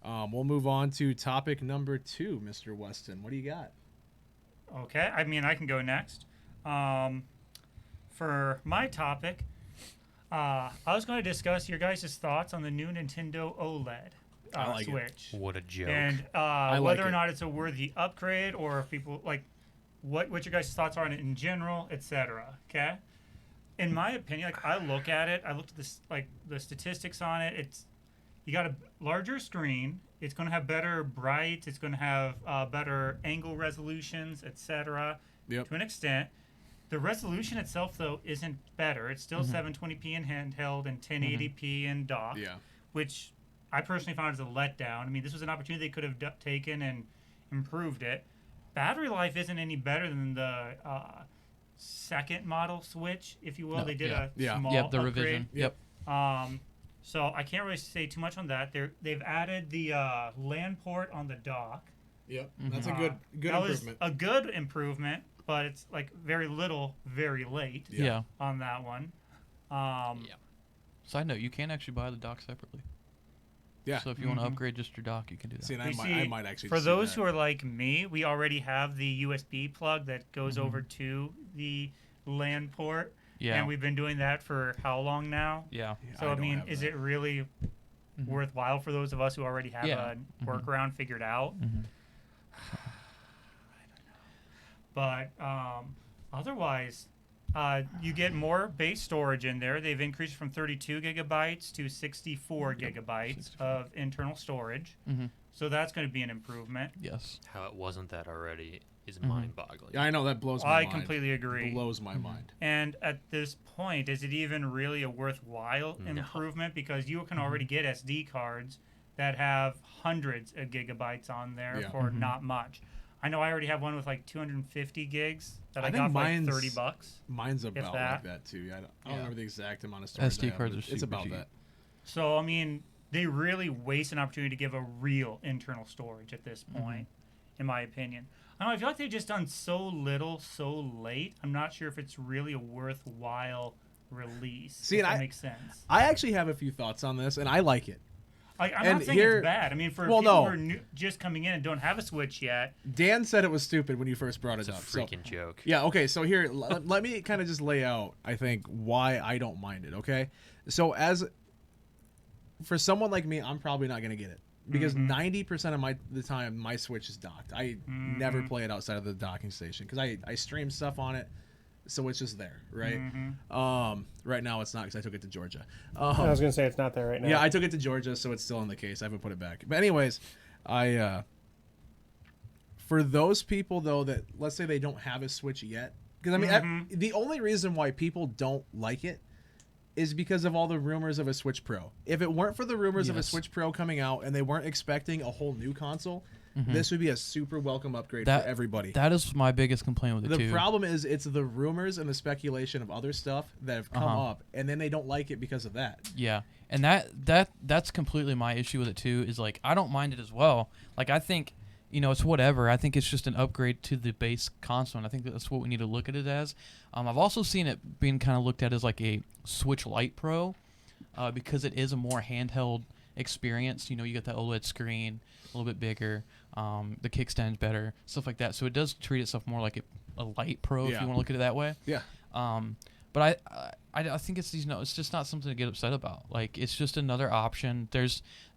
all right. We'll move on to topic number 2, Mr. Weston. What do you got? Okay, I mean, I can go next. For my topic, I was going to discuss your guys' thoughts on the new Nintendo OLED I like Switch. What a joke. And like whether or it. not it's a worthy upgrade or if people, like, what your guys' thoughts are on it in general, etc. Okay? In my opinion, like, I look at it, I looked at this, like, the statistics on it. You got a larger screen. It's going to have better bright. It's going to have better angle resolutions, etc. Yep. To an extent. The resolution itself, though, isn't better. It's still 720p in handheld and 1080p in dock, which I personally found as a letdown. I mean, this was an opportunity they could have taken and improved it. Battery life isn't any better than the second model Switch, if you will. No, they did a small the upgrade. revision. Yep. So I can't really say too much on that. They've added the LAN port on the dock. Yep, that's a good that improvement. Was a good improvement, but it's like very little, very late. Yeah. On that one. Side note: you can actually buy the dock separately. Yeah. So if you want to upgrade just your dock, you can do that. See, and I might actually. For see those that. who are like me, we already have the USB plug that goes over to the LAN port. Yeah. And we've been doing that for how long now? Yeah. So I mean, is it really worthwhile for those of us who already have a workaround figured out? I don't know. But otherwise, you get more base storage in there. They've increased from 32 gigabytes to 64 gigabytes of internal storage. So that's going to be an improvement. Yes. How it wasn't that already is mind-boggling. Yeah, I know that blows my mind. I completely agree. Blows my mind. And at this point, is it even really a worthwhile improvement? Because you can already get SD cards that have hundreds of gigabytes on there for not much. I know I already have one with like 250 gigs that I got for like $30. Mine's about like that too. I don't remember the exact amount of storage. SD cards are super It's about cheap. that. So I mean, they really waste an opportunity to give a real internal storage at this point, in my opinion. I don't know. I feel like they've just done so little, so late. I'm not sure if it's really a worthwhile release. See, if and that makes sense. I actually have a few thoughts on this, and I like it. I'm not saying it's bad. I mean, for people who are just coming in and don't have a Switch yet. Dan said it was stupid when you first brought it up. It's a freaking joke. Yeah, okay, so here, let me kind of just lay out, I think, why I don't mind it, okay? So for someone like me, I'm probably not going to get it. Because 90% of the time, my Switch is docked. I never play it outside of the docking station because I stream stuff on it, so it's just there, right? Right now it's not because I took it to Georgia. I was going to say it's not there right now. Yeah, I took it to Georgia, so it's still in the case. I haven't put it back. But anyways, for those people, though, that let's say they don't have a Switch yet, because I mean, the only reason why people don't like it is because of all the rumors of a Switch Pro. If it weren't for the rumors of a Switch Pro coming out and they weren't expecting a whole new console, this would be a super welcome upgrade for everybody. That is my biggest complaint with it, too. The problem is it's the rumors and the speculation of other stuff that have come up, and then they don't like it because of that. Yeah, and that's completely my issue with it, too, is, like, I don't mind it as well. Like, I think, it's whatever. I think it's just an upgrade to the base console, and I think that's what we need to look at it as. I've also seen it being kind of looked at as like a Switch Lite Pro because it is a more handheld experience. You get that OLED screen, a little bit bigger, the kickstand's better, stuff like that. So it does treat itself more like a Lite Pro if you want to look at it that way. Yeah. But I think it's it's just not something to get upset about. Like, it's just another option.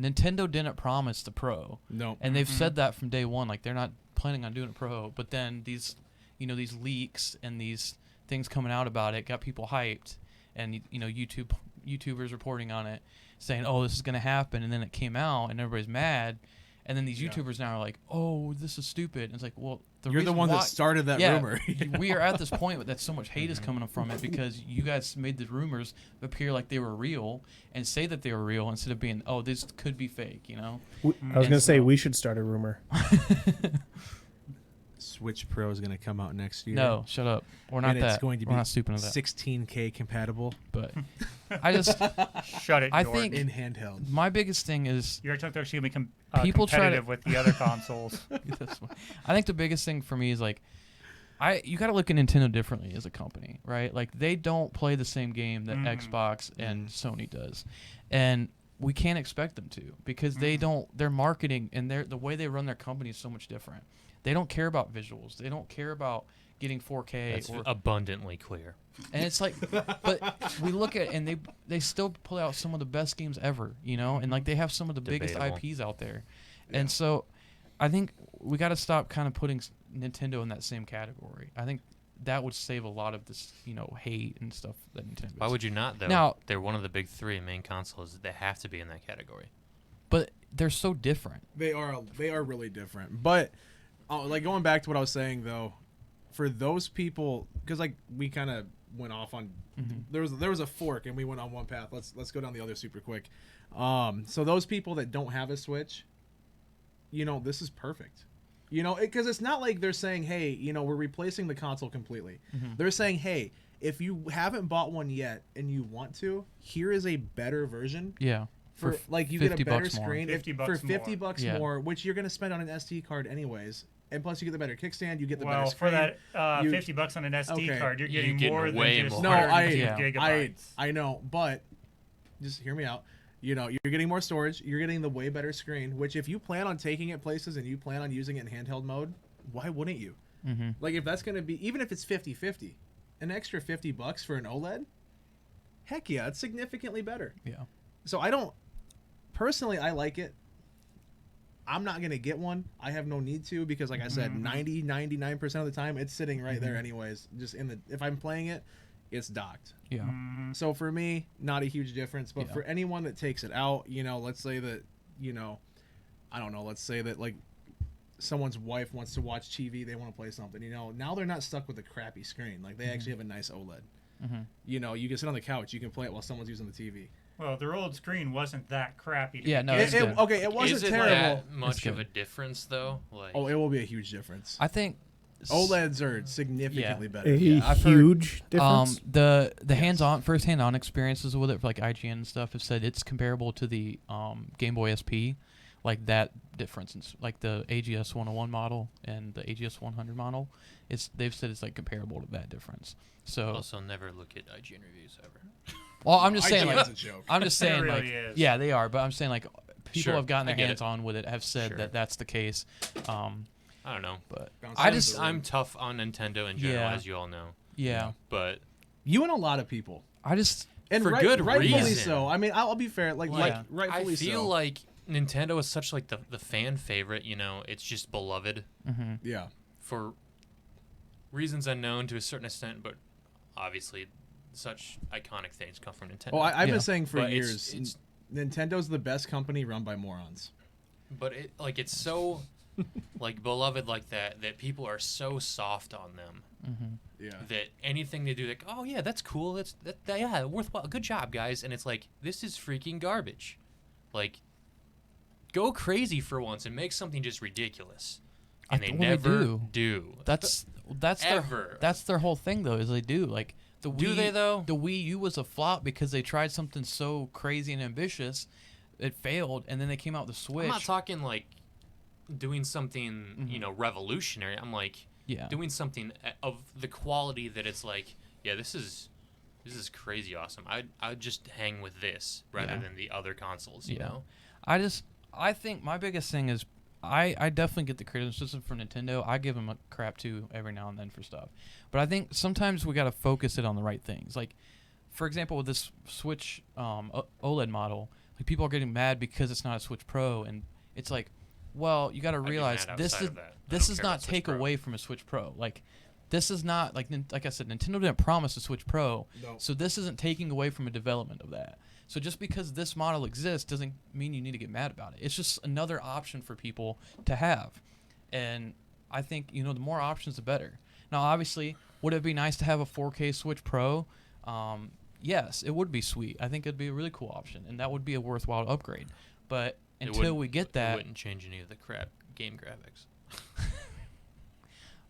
Nintendo didn't promise the Pro. No. And they've said that from day one. Like, they're not planning on doing a Pro. But then these leaks and these things coming out about it got people hyped, and YouTubers reporting on it, saying, "Oh, this is going to happen," and then it came out, and everybody's mad, and then these YouTubers now are like, "Oh, this is stupid." And it's like, well, you're the one that started that rumor. We are at this point that so much hate is coming from it because you guys made the rumors appear like they were real and say that they were real instead of being, "Oh, this could be fake," I was going to say we should start a rumor. Switch Pro is going to come out next year. No, shut up. We're not and that. It's going to We're be not stupid at that. 16K compatible. But I just shut it. I Jordan. think in handheld. My biggest thing is you're actually going to be people competitive with the other consoles. I think the biggest thing for me is like you got to look at Nintendo differently as a company, right? Like, they don't play the same game that Xbox and Sony does. And we can't expect them to because they don't. Their marketing and the way they run their company is so much different. They don't care about visuals. They don't care about getting 4K. That's abundantly clear. And it's like, but we look at and they still pull out some of the best games ever, you know, and like they have some of the biggest IPs out there, and so I think we got to stop kind of putting Nintendo in that same category. I think that would save a lot of this, you know, hate and stuff that Nintendo. Why would you not though? Now they're one of the big three main consoles. They have to be in that category. But they're so different. They are really different. But like going back to what I was saying though, for those people, because like we kind of went off on there was a fork and we went on one path. Let's go down the other super quick. So those people that don't have a Switch, you know, this is perfect. You know, because it's not like they're saying, hey, you know, we're replacing the console completely. They're saying, hey, if you haven't bought one yet and you want to, here is a better version. Yeah. For like you get a better screen for 50 bucks more, which you're going to spend on an SD card anyways. And plus, you get the better kickstand. You get the better screen. Well, for that $50 on an SD card, you're getting more than just more. 102 gigabytes. I know, but just hear me out. You know, you're getting more storage. You're getting the way better screen. Which, if you plan on taking it places and you plan on using it in handheld mode, why wouldn't you? Like, if that's going to be, even if it's 50-50, an extra $50 for an OLED, heck yeah, it's significantly better. Yeah. So I don't personally. I like it. I'm not going to get one. I have no need to because, like I said, 99% of the time, it's sitting right there anyways. Just if I'm playing it, it's docked. Yeah. So for me, not a huge difference. But for anyone that takes it out, you know, let's say that, you know, I don't know, let's say that, like, someone's wife wants to watch TV, they want to play something, you know, now they're not stuck with a crappy screen. Like, they actually have a nice OLED. You know, you can sit on the couch, you can play it while someone's using the TV. Well, their old screen wasn't that crappy. Yeah, no, okay, it wasn't Is it terrible. that much of a difference though? Like, Oh, it will be a huge difference. I think OLEDs are significantly better. A I've huge difference. The hands-on, first-hand-on experiences with it, for like IGN and stuff, have said it's comparable to the Game Boy SP, like that difference. Like the AGS 101 model and the AGS 100 model, they've said it's like comparable to that difference. So also never look at IGN reviews ever. Well, I'm just saying, IGN's like, a joke. I'm just saying, really like, is. yeah, they are, but I'm saying, like, people have gotten I their get hands it. on with it, have said that that's the case. I don't know. But I'm tough on Nintendo in general, as you all know. Yeah. But you and a lot of people. And for good rightfully reason. so. I mean, I'll be fair. Like rightfully I feel so. like Nintendo is such like the fan favorite. You know, it's just beloved. Yeah. For reasons unknown to a certain extent, but obviously, such iconic things come from Nintendo. Well, I've been saying for But years, it's Nintendo's the best company run by morons. But it's so like beloved like that people are so soft on them. Yeah. That anything they do, like, oh yeah, that's cool. Yeah, worthwhile. Good job, guys. And it's like, this is freaking garbage. Like, go crazy for once and make something just ridiculous. And they never do. That's their whole thing though. Is they do like the Wii. Do they though? The Wii U was a flop because they tried something so crazy and ambitious, it failed, and then they came out with the Switch. I'm not talking like doing something revolutionary. I'm like doing something of the quality that it's like, yeah, this is crazy awesome. I'd just hang with this rather than the other consoles. You know. I think my biggest thing is I definitely get the criticism from Nintendo. I give them a crap too every now and then for stuff. But I think sometimes we got to focus it on the right things. Like, for example, with this Switch OLED model, like people are getting mad because it's not a Switch Pro, and it's like, well, you got to realize this is not take away from a Switch Pro. Like, this is not like I said, Nintendo didn't promise a Switch Pro, so this isn't taking away from a development of that. So just because this model exists doesn't mean you need to get mad about it. It's just another option for people to have. And I think, the more options, the better. Now, obviously, would it be nice to have a 4K Switch Pro? Yes, it would be sweet. I think it'd be a really cool option, and that would be a worthwhile upgrade. But until we get that... It wouldn't change any of the crap game graphics.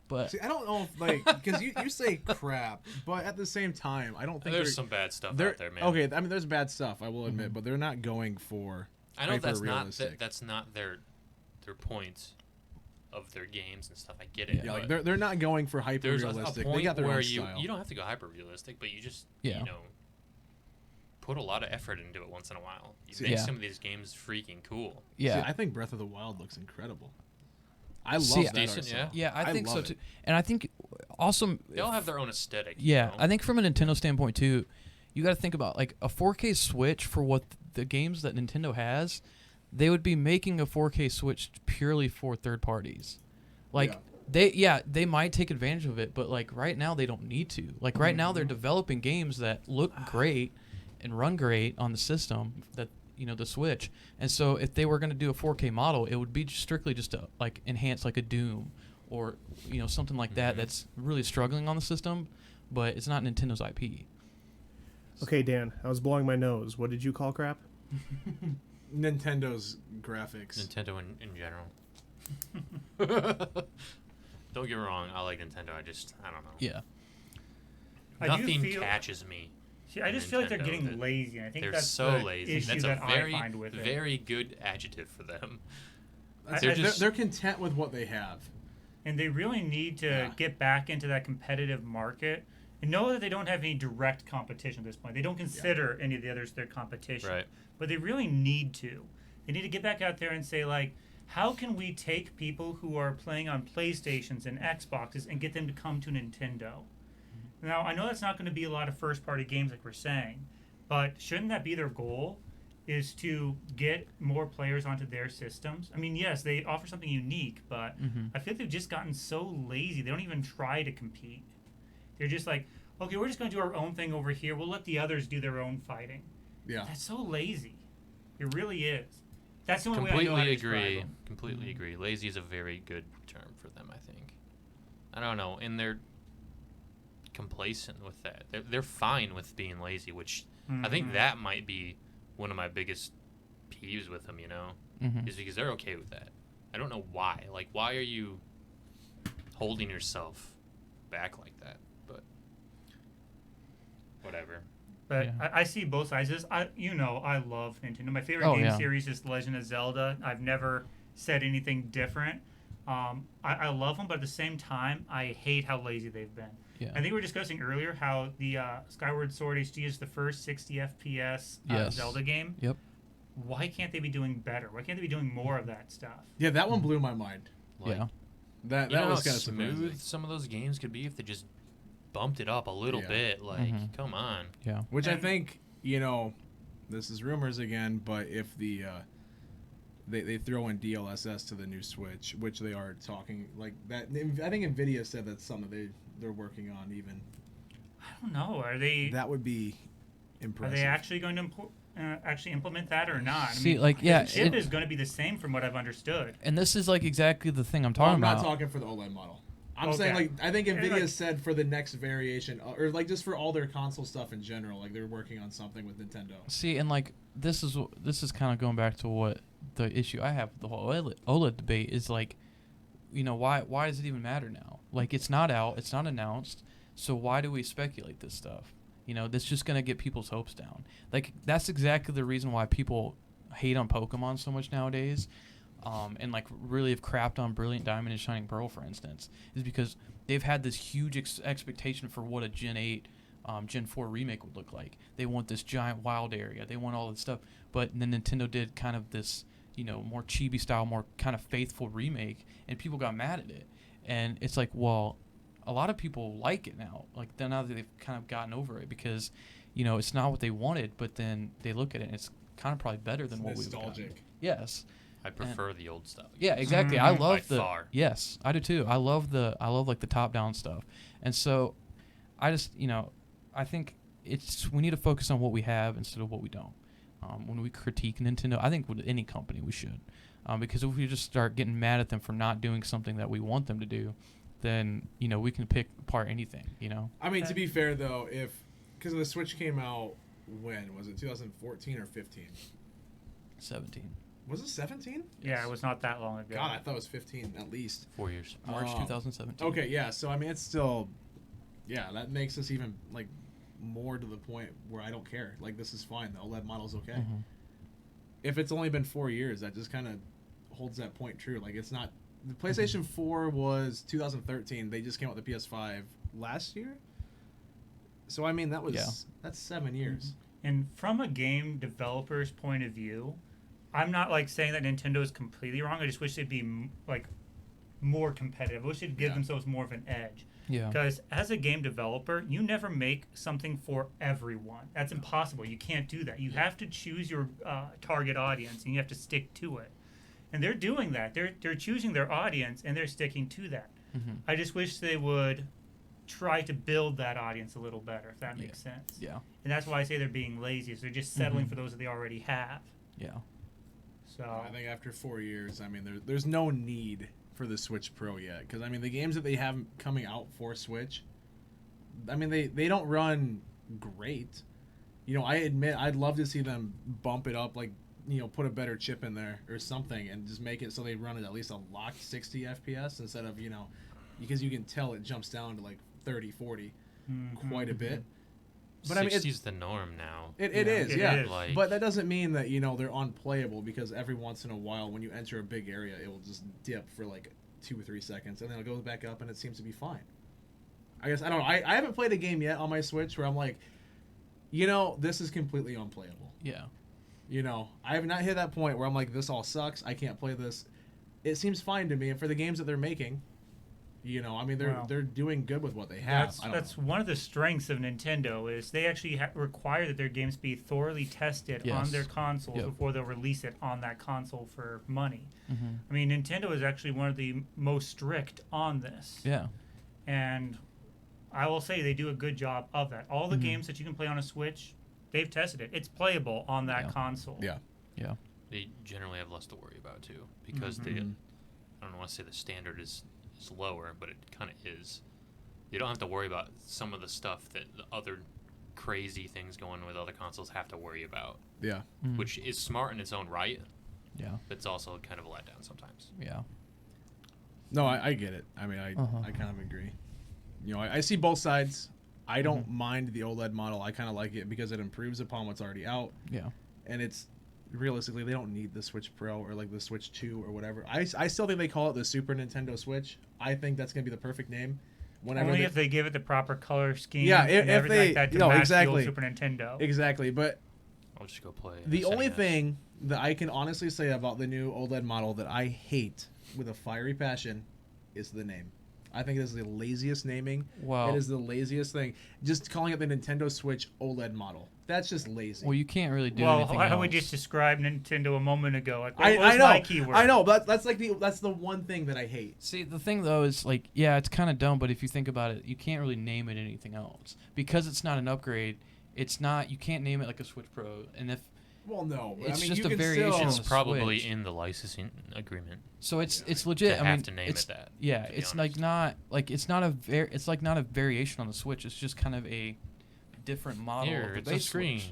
But see, I don't know if, like, because you say crap, but at the same time, I don't think there's some bad stuff out there, man. Okay, I mean, there's bad stuff, I will admit, but they're not going for I know that's hyper-realistic. not their point of their games and stuff. I get it. Yeah, like they're not going for hyper-realistic. There's a point they got their where own style. you don't have to go hyper-realistic, but you just put a lot of effort into it once in a while. You make some of these games freaking cool. Yeah. See, I think Breath of the Wild looks incredible. I love that decent, art style. Yeah, I think so love too. it. And I think also They all have their own aesthetic. Yeah, you know? I think from a Nintendo standpoint too, you got to think about like a 4K Switch for what the games that Nintendo has. They would be making a 4K Switch purely for third parties. Like they might take advantage of it, but like right now they don't need to. Like right now they're developing games that look great and run great on the system that the Switch. And so if they were going to do a 4K model, it would be strictly just to like enhance like a Doom or something like that that's really struggling on the system, but it's not Nintendo's IP. Okay, Dan, I was blowing my nose. What did you call crap? Nintendo's graphics. Nintendo in general. Don't get me wrong, I like Nintendo. I don't know. Yeah. Nothing catches me. See, I just feel like they're getting lazy. And I think they're that's so the lazy. issue That's that a very, I find with it. very good adjective for them. They're content with what they have. And they really need to get back into that competitive market and know that they don't have any direct competition at this point. They don't consider any of the others their competition. Right. But they really need to. They need to get back out there and say, like, how can we take people who are playing on PlayStations and Xboxes and get them to come to Nintendo? Now, I know that's not going to be a lot of first-party games like we're saying, but shouldn't that be their goal, is to get more players onto their systems? I mean, yes, they offer something unique, but I feel like they've just gotten so lazy. They don't even try to compete. They're just like, okay, we're just going to do our own thing over here. We'll let the others do their own fighting. Yeah. That's so lazy. It really is. That's the only way I know how to Completely describe agree. them. Completely agree. Lazy is a very good term for them, I think. I don't know. And they're complacent with that. They're fine with being lazy, which I think that might be one of my biggest peeves with them, is because they're okay with that. I don't know why. Like, why are you holding yourself back like that? But whatever. But I see both sides. I love Nintendo. My favorite game series is Legend of Zelda. I've never said anything different. I love them, but at the same time, I hate how lazy they've been. Yeah. I think we were discussing earlier how the Skyward Sword HD is the first 60 FPS Zelda game. Yep. Why can't they be doing better? Why can't they be doing more of that stuff? Yeah, that one blew my mind. Like, that was kind of smooth some of those games could be if they just bumped it up a little bit. Like, come on. Yeah. Which I think, this is rumors again, but if the they throw in DLSS to the new Switch, which they are talking like that. I think Nvidia said that's something they're working on even. I don't know. Are they? That would be impressive. Are they actually going to actually implement that or not? See, the chip is going to be the same from what I've understood. And this is like exactly the thing I'm talking about. I'm not talking for the OLED model. I'm saying, like, I think Nvidia said for the next variation, or like just for all their console stuff in general, like they're working on something with Nintendo. See, and like this is kind of going back to what the issue I have with the whole OLED debate is, like, why does it even matter now? Like, it's not out, it's not announced, so why do we speculate this stuff? That's just gonna get people's hopes down. Like, that's exactly the reason why people hate on Pokemon so much nowadays. And like really have crapped on Brilliant Diamond and Shining Pearl, for instance, is because they've had this huge expectation for what a Gen 8, Gen 4 remake would look like. They want this giant wild area. They want all this stuff. But then Nintendo did kind of this, more chibi style, more kind of faithful remake, and people got mad at it. And it's like, well, a lot of people like it now. Like, now that they've kind of gotten over it because, it's not what they wanted, but then they look at it and it's kind of probably better than what we've got. Yes. I prefer the old stuff. Yeah, exactly. I love far. Yes, I do too. I love like the top down stuff. And so I just, I think we need to focus on what we have instead of what we don't. When we critique Nintendo, I think with any company we should. Because if we just start getting mad at them for not doing something that we want them to do, then, we can pick apart anything, I mean, to be fair though, because the Switch came out when? Was it 2014 or 15? 17. Was it 17? Yeah, it was not that long ago. God, I thought it was 15 at least. 4 years. March 2017. Okay, yeah. So, I mean, it's still... Yeah, that makes us even, like, more to the point where I don't care. Like, this is fine. The OLED model's okay. Mm-hmm. If it's only been 4 years, that just kind of holds that point true. Like, it's not... The PlayStation 4 was 2013. They just came out with the PS5 last year. So, I mean, that was... That's 7 years. And from a game developer's point of view, I'm not like saying that Nintendo is completely wrong. I just wish they'd be like more competitive. I wish they'd give themselves more of an edge. Yeah. Because as a game developer, you never make something for everyone. That's impossible. You can't do that. You have to choose your target audience, and you have to stick to it. And they're doing that. They're choosing their audience, and they're sticking to that. Mm-hmm. I just wish they would try to build that audience a little better, if that makes sense. Yeah. And that's why I say they're being lazy. So they're just settling for those that they already have. Yeah. So I think after 4 years, I mean, there's no need for the Switch Pro yet, because I mean the games that they have coming out for Switch, I mean they don't run great. You know, I admit I'd love to see them bump it up, like, you know, put a better chip in there or something and just make it so they run at least a locked 60 FPS instead of, you know, because you can tell it jumps down to like 30, 40 quite a bit. But I mean, 60's the norm now. It is, yeah. is. Like, But that doesn't mean that, you know, they're unplayable, because every once in a while when you enter a big area, it will just dip for like 2 or 3 seconds and then it goes back up and it seems to be fine. I guess, I don't know. I haven't played a game yet on my Switch where I'm like, you know, this is completely unplayable. Yeah. You know, I have not hit that point where I'm like, this all sucks. I can't play this. It seems fine to me. And for the games that they're making, you know, I mean, they're doing good with what they have. That's one of the strengths of Nintendo is they actually require that their games be thoroughly tested on their consoles before they'll release it on that console for money. Mm-hmm. I mean, Nintendo is actually one of the most strict on this. Yeah. And I will say they do a good job of that. All the games that you can play on a Switch, they've tested it. It's playable on that console. Yeah. Yeah. they generally have less to worry about too, because they, I don't want to say the standard is lower, but it kind of is. You don't have to worry about some of the stuff that the other crazy things going with other consoles have to worry about. Yeah. Which is smart in its own right. Yeah. But it's also kind of a letdown sometimes. Yeah. No, I get it. I mean, I kind of agree. You know, I see both sides. I don't mind the OLED model. I kind of like it because it improves upon what's already out. Yeah. And it's realistically, they don't need the Switch Pro or like the Switch 2 or whatever. I still think they call it the Super Nintendo Switch. I think that's going to be the perfect name. Only if they give it the proper color scheme. Yeah, and if they like that to match exactly the old Super Nintendo. Exactly, but I'll just go play. the only thing that I can honestly say about the new OLED model that I hate with a fiery passion is the name. I think it is the laziest naming. Wow. It is the laziest thing. Just calling it the Nintendo Switch OLED model. That's just lazy. Well, you can't really do well, anything how else. we just described Nintendo a moment ago. Like, what I was know. my keyword? I know, but that's the one thing that I hate. See, the thing though is like, yeah, it's kind of dumb, but if you think about it, you can't really name it anything else because it's not an upgrade. It's not. You can't name it like a Switch Pro, and if Well, no. It's I mean, just you a can variation still- It's on the probably Switch. in the licensing agreement. so it's legit. To I mean, have to name it's, it that. Yeah, to be it's honest. it's like not a variation on the Switch. It's just kind of a different model Here, of the it's a base screen. Switch.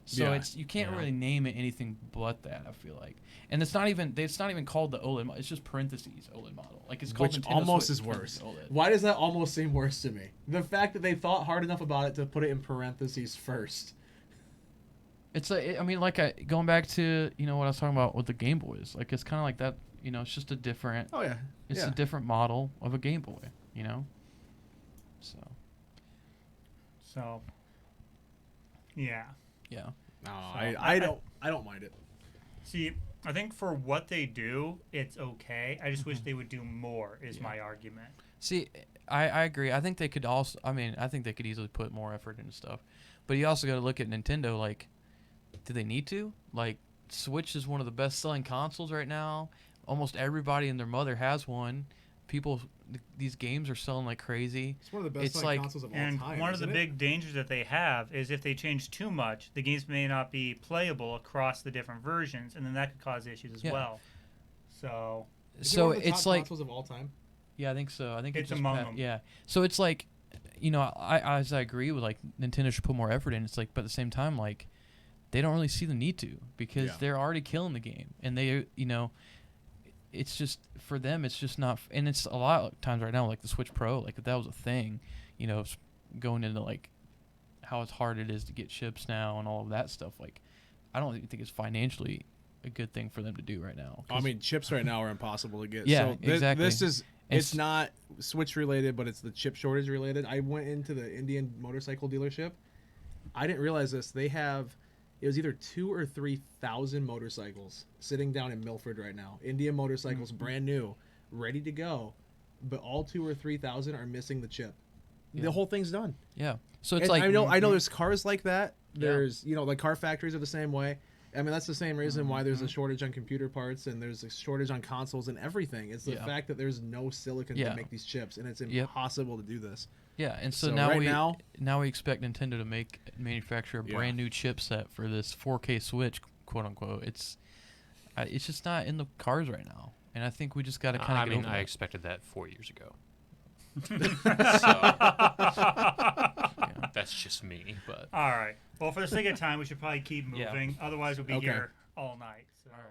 So Yeah. you can't You know? really name it anything but that. I feel like, and it's not even called the OLED. It's just parentheses OLED model. Like it's called Which Nintendo almost Switch is worse. parentheses OLED. Why does that almost seem worse to me? The fact that they thought hard enough about it to put it in parentheses first. It's like going back to what I was talking about with the Game Boys. Like it's kind of like that. It's just a different. Oh yeah. It's yeah. a different model of a Game Boy. So, yeah. No, So, I don't mind it. See, I think for what they do, it's okay. I just wish they would do more. Is my argument. See, I agree. I think they could also. I mean, I think they could easily put more effort into stuff. But you also got to look at Nintendo. Like, do they need to? Like, Switch is one of the best-selling consoles right now. Almost everybody and their mother has one. These games are selling like crazy. It's one of the best It's like- consoles of all And time. one of the isn't it? big dangers that they have is if they change too much, the games may not be playable across the different versions, and then that could cause issues as Yeah. well. So, Is it So one of the it's top like, consoles of all time. yeah, I think so. I think It's just among them. Yeah. So it's like, I agree with like Nintendo should put more effort in. It's like, but at the same time, like, they don't really see the need to because Yeah. they're already killing the game, and they, it's just for them. It's just not, and it's a lot of times right now, like the Switch Pro, like if that was a thing, going into like how hard it is to get chips now and all of that stuff. Like, I don't even think it's financially a good thing for them to do right now. I mean, chips right now are impossible to get. Yeah, so exactly. This is It's- it's not Switch related, but it's the chip shortage related. I went into the Indian motorcycle dealership, I didn't realize this. They have, it was either 2,000 or 3,000 motorcycles sitting down in Milford right now. Indian motorcycles, brand new, ready to go, but all 2,000 or 3,000 are missing the chip. Yeah. The whole thing's done. Yeah. So it's And like I know there's cars like that. There's like car factories are the same way. I mean, that's the same reason why there's a shortage on computer parts and there's a shortage on consoles and everything. It's the fact that there's no silicon to make these chips, and it's impossible to do this. Yeah, and so now we expect Nintendo to manufacture a brand new chipset for this 4K Switch, quote unquote. It's just not in the cars right now, and I think we just got to kind of. I mean, I expected that 4 years ago. That's just me, but all right. Well, for the sake of time, we should probably keep moving. Otherwise, we'll be here all night. So. All right.